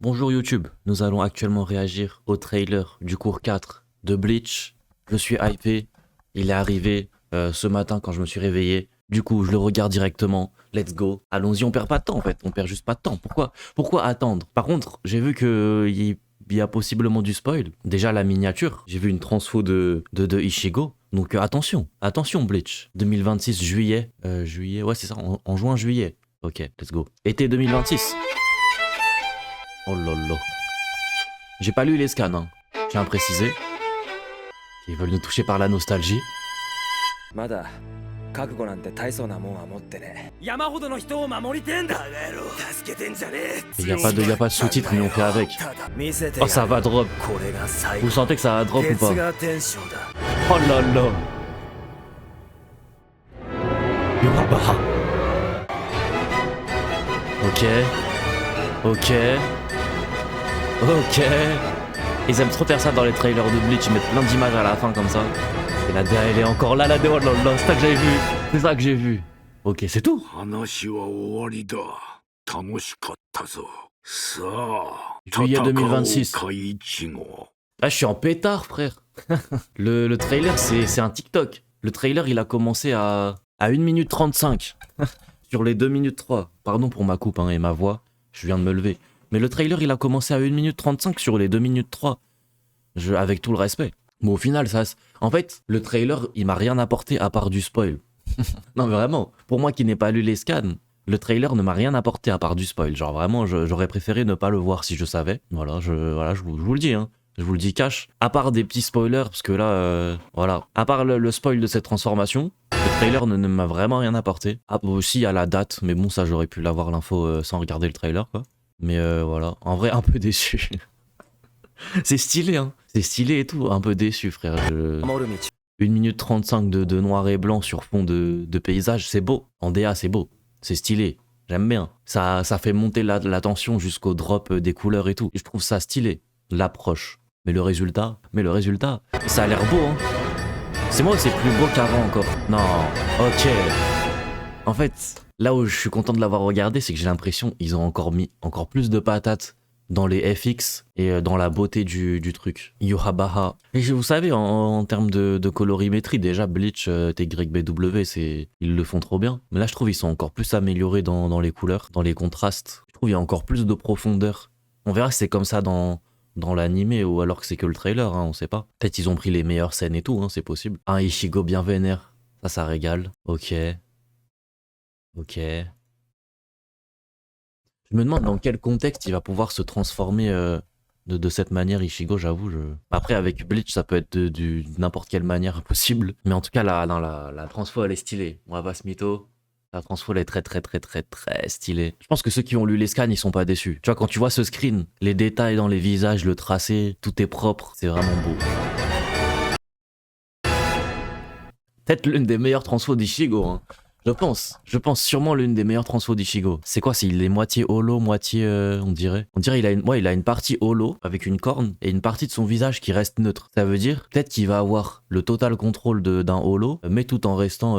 Bonjour YouTube, nous allons actuellement réagir au trailer du cours 4 de Bleach. Je suis hypé, il est arrivé ce matin quand je me suis réveillé. Du coup, je le regarde directement. Let's go. Allons-y, on perd pas de temps en fait, on perd juste pas de temps. Pourquoi attendre? Par contre, j'ai vu que il y a possiblement du spoil. Déjà la miniature, j'ai vu une transfo de Ichigo. Donc attention Bleach. 2026 juillet, juillet, ouais c'est ça, en juin-juillet. Ok, let's go. Été 2026. Oh lolo. J'ai pas lu les scans, hein. Je tiens à préciser. Ils veulent nous toucher par la nostalgie. まだ覚悟なんて大層なもんは持ってね山ほどの人を守りてんだ助けてんじゃねえ Il y a pas de sous-titres, mais on fait avec. 見せて Oh, ça va drop. これが最 Vous sentez que ça va drop ou 鉄 pas? が天章だ Oh lolo. Yurabaha. Ok. Ils aiment trop faire ça dans les trailers de Bleach, ils mettent plein d'images à la fin comme ça. Et la DA elle est encore là, la DA, oh là là, c'est ça que j'avais vu. C'est ça que j'ai vu. Ok, c'est tout. 話は終わりだ。楽しかったぞ。さあ、 Juillet 2026. 戦おうか一号。 Ah, je suis en pétard, frère. Le trailer, c'est un TikTok. Le trailer, il a commencé à 1 minute 35. Sur les 2 minutes 3. Pardon pour ma coupe hein, et ma voix. Je viens de me lever. Mais le trailer, il a commencé à 1 minute 35 sur les 2 minutes 3. Avec tout le respect. Mais au final, en fait, le trailer, il m'a rien apporté à part du spoil. Non, mais vraiment. Pour moi qui n'ai pas lu les scans, le trailer ne m'a rien apporté à part du spoil. Genre vraiment, j'aurais préféré ne pas le voir si je savais. Voilà, je vous le dis, hein. Je vous le dis cash. À part des petits spoilers, parce que là, voilà. À part le spoil de cette transformation, le trailer ne m'a vraiment rien apporté. Ah, aussi à la date, mais bon, ça j'aurais pu l'avoir l'info sans regarder le trailer, quoi. Mais voilà, en vrai, un peu déçu. C'est stylé, hein. C'est stylé et tout, un peu déçu, frère. 守る道 1 minute 35 de noir et blanc sur fond de paysage, c'est beau. En DA, c'est beau. C'est stylé. J'aime bien. Ça fait monter la tension jusqu'au drop des couleurs et tout. Et je trouve ça stylé. L'approche. Mais le résultat, ça a l'air beau, hein. C'est moi, c'est plus beau qu'avant encore. Non, ok. En fait, là où je suis content de l'avoir regardé, c'est que j'ai l'impression qu'ils ont encore mis encore plus de patates dans les FX et dans la beauté du truc. Yurabaha. Et vous savez, en termes de colorimétrie, déjà Bleach, TYBW, ils le font trop bien. Mais là, je trouve qu'ils sont encore plus améliorés dans les couleurs, dans les contrastes. Je trouve qu'il y a encore plus de profondeur. On verra si c'est comme ça dans l'animé ou alors que c'est que le trailer, hein, on sait pas. Peut-être ils ont pris les meilleures scènes et tout, hein, c'est possible. Un Ichigo bien vénère, ça régale. Ok. Je me demande dans quel contexte il va pouvoir se transformer de cette manière, Ichigo, j'avoue. Après, avec Bleach, ça peut être de n'importe quelle manière possible. Mais en tout cas, la transfo, elle est stylée. On va pas se mytho. La transfo, elle est très stylée. Je pense que ceux qui ont lu les scans, ils sont pas déçus. Tu vois, quand tu vois ce screen, les détails dans les visages, le tracé, tout est propre. C'est vraiment beau. Peut-être l'une des meilleures transfos d'Ichigo, hein. Je pense sûrement l'une des meilleures transfos d'Ichigo. C'est quoi? Il est moitié holo, moitié on dirait. On dirait il a une partie holo avec une corne et une partie de son visage qui reste neutre. Ça veut dire peut-être qu'il va avoir le total contrôle d'un holo, mais tout en restant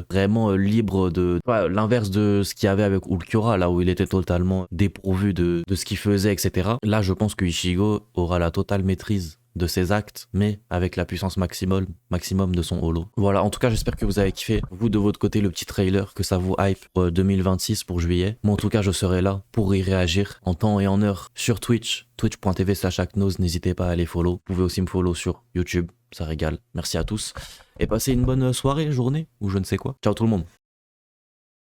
vraiment libre de l'inverse de ce qu'il y avait avec Ulquiorra, là où il était totalement dépourvu de ce qu'il faisait, etc. Là, je pense que Ichigo aura la totale maîtrise de ses actes, mais avec la puissance maximum de son holo. Voilà, en tout cas, j'espère que vous avez kiffé, vous de votre côté, le petit trailer, que ça vous hype pour 2026 pour juillet. Moi, en tout cas, je serai là pour y réagir en temps et en heure sur Twitch, twitch.tv/acnose, n'hésitez pas à aller follow. Vous pouvez aussi me follow sur YouTube, ça régale. Merci à tous et passez une bonne soirée, journée, ou je ne sais quoi. Ciao tout le monde.